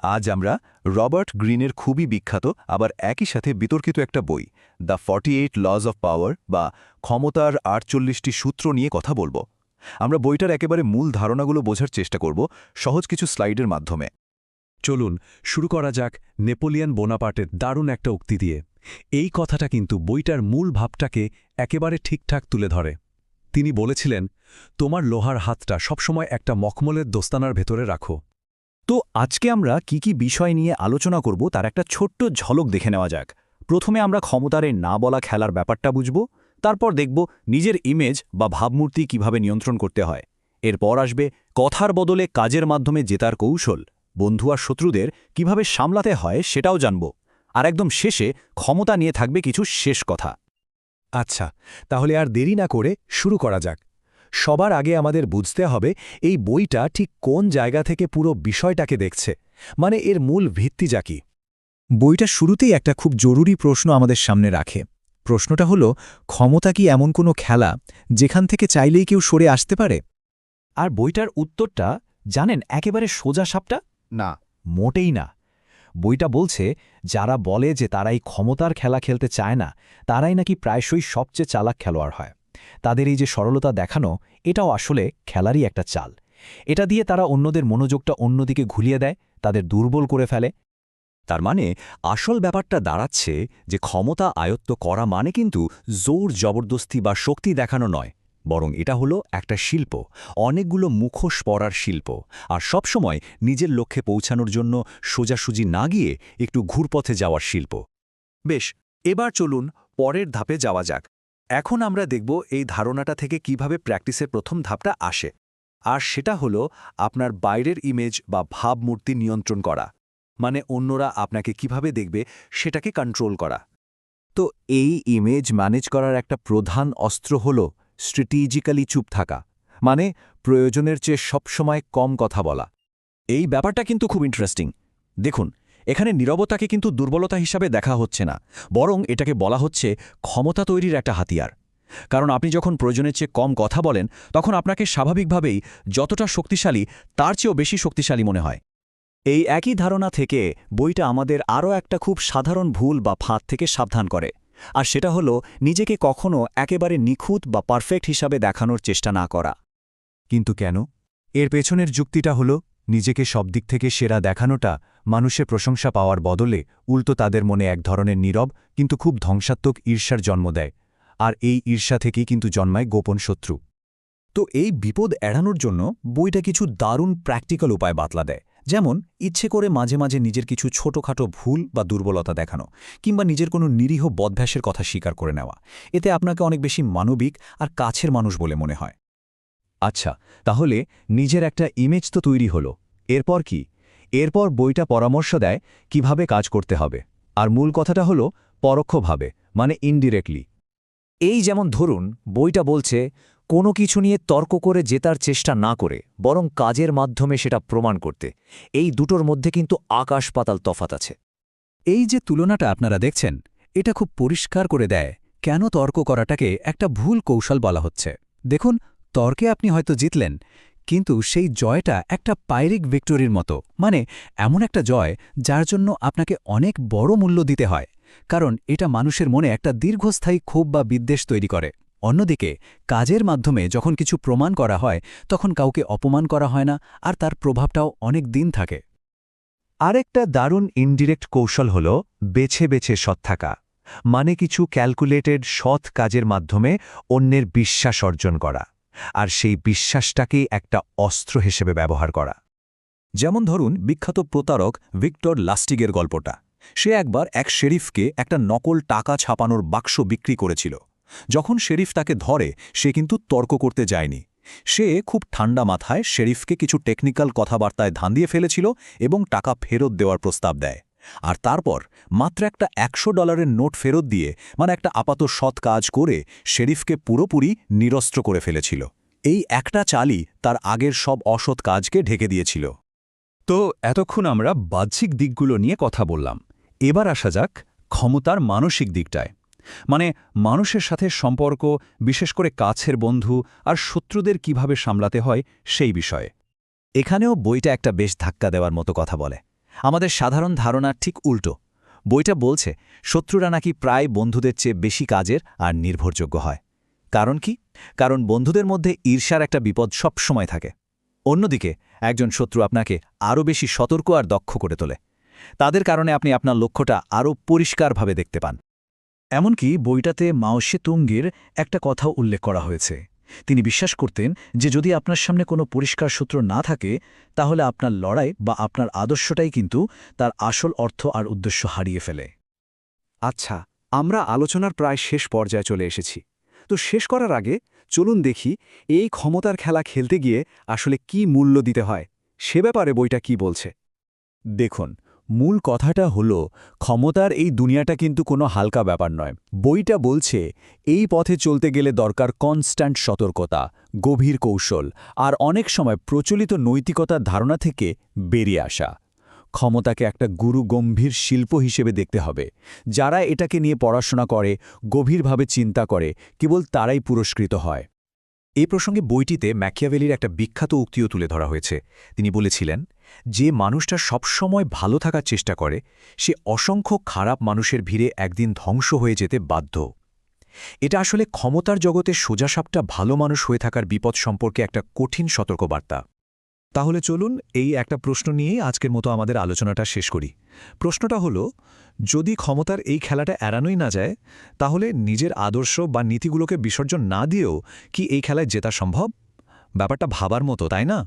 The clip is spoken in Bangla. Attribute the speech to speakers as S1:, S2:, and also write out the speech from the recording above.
S1: আজ আমরা রবার্ট গ্রিনের খুবই বিখ্যাত আবার একই সাথে বিতর্কিত একটা বই দ্য 48 লজ অফ পাওয়ার বা ক্ষমতার 48টি সূত্র নিয়ে কথা বলবো। আমরা বইটার একেবারে মূল ধারণাগুলো বোঝার চেষ্টা করব সহজ কিছু স্লাইডের মাধ্যমে।
S2: চলুন শুরু করা যাক নেপোলিয়ন বোনাপার্টের দারুণ একটা উক্তি দিয়ে। এই কথাটা কিন্তু বইটার মূল ভাবটাকে একেবারে ঠিকঠাক তুলে ধরে। তিনি বলেছিলেন, তোমার লোহার হাতটা সবসময় একটা মখমলের দোস্তানার ভেতরে রাখো।
S1: তো আজকে আমরা কি কি বিষয় নিয়ে আলোচনা করব তার একটা ছোট্ট ঝলক দেখে নেওয়া যাক। প্রথমে আমরা ক্ষমতার এই না বলা খেলার ব্যাপারটা বুঝব, তারপর দেখব নিজের ইমেজ বা ভাবমূর্তি কিভাবে নিয়ন্ত্রণ করতে হয়। এরপর আসবে কথার বদলে কাজের মাধ্যমে জেতার কৌশল, বন্ধু আর শত্রুদের কিভাবে সামলাতে হয় সেটাও জানব। আর একদম শেষে ক্ষমতা নিয়ে থাকবে কিছু শেষ কথা।
S2: আচ্ছা, তাহলে আর দেরি না করে শুরু করা যাক। সবার আগে আমাদের বুঝতে হবে এই বইটা ঠিক কোন জায়গা থেকে পুরো বিষয়টাকে দেখছে, মানে এর মূল ভিত্তিটা কি।
S3: বইটা শুরুতেই একটা খুব জরুরি প্রশ্ন আমাদের সামনে রাখে। প্রশ্নটা হলো, ক্ষমতা কি এমন কোনো খেলা যেখান থেকে চাইলেই কেউ সরে আসতে পারে?
S1: আর বইটার উত্তরটা জানেন, একেবারে সোজা সাপটা না, মোটেই না। বইটা বলছে যারা বলে যে তারাই ক্ষমতার খেলা খেলতে চায় না, তারাই নাকি প্রায়শই সবচেয়ে চালাক খেলোয়াড় হয়। তাদের এই যে সরলতা দেখানো, এটাও আসলে খেলারই একটা চাল। এটা দিয়ে তারা অন্যদের মনোযোগটা অন্যদিকে ঘুরিয়ে দেয়, তাদের দুর্বল করে ফেলে। তার মানে আসল ব্যাপারটা দাঁড়াচ্ছে যে ক্ষমতা আয়ত্ত করা মানে কিন্তু জোর জবরদস্তি বা শক্তি দেখানো নয়, বরং এটা হলো একটা শিল্প, অনেকগুলো মুখোশ পরার শিল্প, আর সবসময় নিজের লক্ষ্যে পৌঁছানোর জন্য সোজাসুজি না গিয়ে একটু ঘুরপথে যাওয়ার শিল্প। বেশ, এবার চলুন পরের ধাপে যাওয়া যাক। এখন আমরা দেখব এই ধারণাটা থেকে কিভাবে প্র্যাকটিসের প্রথম ধাপটা আসে, আর সেটা হলো আপনার বাইরের ইমেজ বা ভাবমূর্তি নিয়ন্ত্রণ করা, মানে অন্যরা আপনাকে কিভাবে দেখবে সেটাকে কন্ট্রোল করা। তো এই ইমেজ ম্যানেজ করার একটা প্রধান অস্ত্র হল স্ট্র্যাটেজিক্যালি চুপ থাকা, মানে প্রয়োজনের চেয়ে সবসময় কম কথা বলা। এই ব্যাপারটা কিন্তু খুব ইন্টারেস্টিং। দেখুন, এখানে নীরবতাকে কিন্তু দুর্বলতা হিসাবে দেখা হচ্ছে না, বরং এটাকে বলা হচ্ছে ক্ষমতা তৈরির একটা হাতিয়ার। কারণ আপনি যখন প্রয়োজনের চেয়ে কম কথা বলেন, তখন আপনাকে স্বাভাবিকভাবেই যতটা শক্তিশালী তার চেয়েও বেশি শক্তিশালী মনে হয়। এই একই ধারণা থেকে বইটা আমাদের আরও একটা খুব সাধারণ ভুল বা ফাঁদ থেকে সাবধান করে, আর সেটা হলো নিজেকে কখনো একেবারে নিখুঁত বা পারফেক্ট হিসাবে দেখানোর চেষ্টা না করা।
S3: কিন্তু কেন? এর পেছনের যুক্তিটা হলো, নিজেকে সব দিক থেকে সেরা দেখানোটা মানুষের প্রশংসা পাওয়ার বদলে উল্টো তাদের মনে এক ধরনের নীরব কিন্তু খুব ধ্বংসাত্মক ঈর্ষার জন্ম দেয়। আর এই ঈর্ষা থেকেই কিন্তু জন্মায় গোপন শত্রু।
S1: তো এই বিপদ এড়ানোর জন্য বইটা কিছু দারুণ প্র্যাকটিক্যাল উপায় বাতলা দেয়। যেমন ইচ্ছে করে মাঝে মাঝে নিজের কিছু ছোটখাটো ভুল বা দুর্বলতা দেখানো, কিংবা নিজের কোনো নিরীহ বদভ্যাসের কথা স্বীকার করে নেওয়া। এতে আপনাকে অনেক বেশি মানবিক আর কাছের মানুষ বলে মনে হয়।
S3: আচ্ছা, তাহলে নিজের একটা ইমেজ তো তৈরি হলো, এরপর কি? এরপর বইটা পরামর্শ দেয় কিভাবে কাজ করতে হবে। আর মূল কথাটা হলো পরোক্ষভাবে, মানে ইনডিরেক্টলি।
S1: এই যেমন ধরুন, বইটা বলছে কোনো কিছু নিয়ে তর্ক করে জেতার চেষ্টা না করে বরং কাজের মাধ্যমে সেটা প্রমাণ করতে। এই দুটোর মধ্যে কিন্তু আকাশ পাতাল তফাত আছে।
S3: এই যে তুলনাটা আপনারা দেখছেন, এটা খুব পরিষ্কার করে দেয় কেন তর্ক করাটাকে একটা ভুল কৌশল বলা হচ্ছে। দেখুন, তর্কে আপনি হয়তো জিতলেন, কিন্তু সেই জয়টা একটা পাইরিক ভিক্টোরির মতো, মানে এমন একটা জয় যার জন্য আপনাকে অনেক বড় মূল্য দিতে হয়, কারণ এটা মানুষের মনে একটা দীর্ঘস্থায়ী ক্ষোভ বা বিদ্বেষ তৈরি করে। অন্যদিকে কাজের মাধ্যমে যখন কিছু প্রমাণ করা হয়, তখন কাউকে অপমান করা হয় না, আর তার প্রভাবটাও অনেক দিন থাকে।
S2: আরেকটা দারুণ ইনডিরেক্ট কৌশল হল বেছে বেছে সৎ থাকা, মানে কিছু ক্যালকুলেটেড সৎ কাজের মাধ্যমে অন্যের বিশ্বাস অর্জন করা, আর সেই বিশ্বাসটাকেই একটা অস্ত্র হিসেবে ব্যবহার করা।
S1: যেমন ধরুন বিখ্যাত প্রতারক ভিক্টর লাস্টিগের গল্পটা। সে একবার এক শেরিফকে একটা নকল টাকা ছাপানোর বাক্স বিক্রি করেছিল। যখন শেরিফ তাকে ধরে, সে কিন্তু তর্ক করতে যায়নি। সে খুব ঠান্ডা মাথায় শেরিফকে কিছু টেকনিক্যাল কথাবার্তায় ধাঁধিয়ে ফেলেছিল এবং টাকা ফেরত দেওয়ার প্রস্তাব দেয়। আর তারপর মাত্র একটা $100 নোট ফেরত দিয়ে, মানে একটা আপাত সৎ কাজ করে, শেরিফকে পুরোপুরি নিরস্ত্র করে ফেলেছিল। এই একটা চালই তার আগের সব অসৎ কাজকে ঢেকে দিয়েছিল।
S2: তো এতক্ষণ আমরা বাহ্যিক দিকগুলো নিয়ে কথা বললাম। এবার আসা যাক ক্ষমতার মানসিক দিকটায়, মানে মানুষের সাথে সম্পর্ক, বিশেষ করে কাছের বন্ধু আর শত্রুদের কিভাবে সামলাতে হয় সেই বিষয়ে।
S1: এখানেও বইটা একটা বেশ ধাক্কা দেওয়ার মতো কথা বলে। আমাদের সাধারণ ধারণা ঠিক উল্টো। বইটা বলছে শত্রুরা নাকি প্রায় বন্ধুদের চেয়ে বেশি কাজের আর নির্ভরযোগ্য হয়। কারণ কি? কারণ বন্ধুদের মধ্যে ঈর্ষার একটা বিপদ সব সময় থাকে। অন্যদিকে একজন শত্রু আপনাকে আরও বেশি সতর্ক আর দক্ষ করে তোলে। তাদের কারণে আপনি আপনার লক্ষ্যটা আরও পরিষ্কারভাবে দেখতে পান।
S4: এমনকি বইটাতে মাও সেতুঙ্গের একটা কথাও উল্লেখ করা হয়েছে। তিনি বিশ্বাস করতেন যে যদি আপনার সামনে কোনো পরিষ্কার সূত্র না থাকে, তাহলে আপনার লড়াই বা আপনার আদর্শটাই কিন্তু তার আসল অর্থ আর উদ্দেশ্য হারিয়ে ফেলে।
S3: আচ্ছা, আমরা আলোচনার প্রায় শেষ পর্যায়ে চলে এসেছি। তো শেষ করার আগে চলুন দেখি এই ক্ষমতার খেলা খেলতে গিয়ে আসলে কি মূল্য দিতে হয়, সে ব্যাপারে বইটা কি বলছে।
S1: দেখুন, মূল কথাটা হলো ক্ষমতার এই দুনিয়াটা কিন্তু কোনো হালকা ব্যাপার নয়। বইটা বলছে এই পথে চলতে গেলে দরকার কনস্ট্যান্ট সতর্কতা, গভীর কৌশল আর অনেক সময় প্রচলিত নৈতিকতার ধারণা থেকে বেরিয়ে আসা। ক্ষমতাকে একটা গম্ভীর শিল্প হিসেবে দেখতে হবে। যারা এটাকে নিয়ে পড়াশোনা করে, গভীরভাবে চিন্তা করে, কেবল তারাই পুরস্কৃত হয়। এই প্রসঙ্গে বইটিতে ম্যাকিয়াভেলির একটা বিখ্যাত উক্তিও তুলে ধরা হয়েছে। তিনি বলেছিলেন, যে মানুষটা সবসময় ভালো থাকার চেষ্টা করে সে অসংখ্য খারাপ মানুষের ভিড়ে একদিন ধ্বংস হয়ে যেতে বাধ্য। এটা আসলে ক্ষমতার জগতে সোজাসাপটা ভালো মানুষ হয়ে থাকার বিপদ সম্পর্কে একটা কঠিন সতর্কবার্তা।
S4: তাহলে চলুন এই একটা প্রশ্ন নিয়েই আজকের মতো আমাদের আলোচনাটা শেষ করি। প্রশ্নটা হলো, যদি ক্ষমতার এই খেলাটা এড়ানোই না যায়, তাহলে নিজের আদর্শ বা নীতিগুলোকে বিসর্জন না দিয়েও কি এই খেলায় জেতা সম্ভব? ব্যাপারটা ভাবার মতো, তাই না?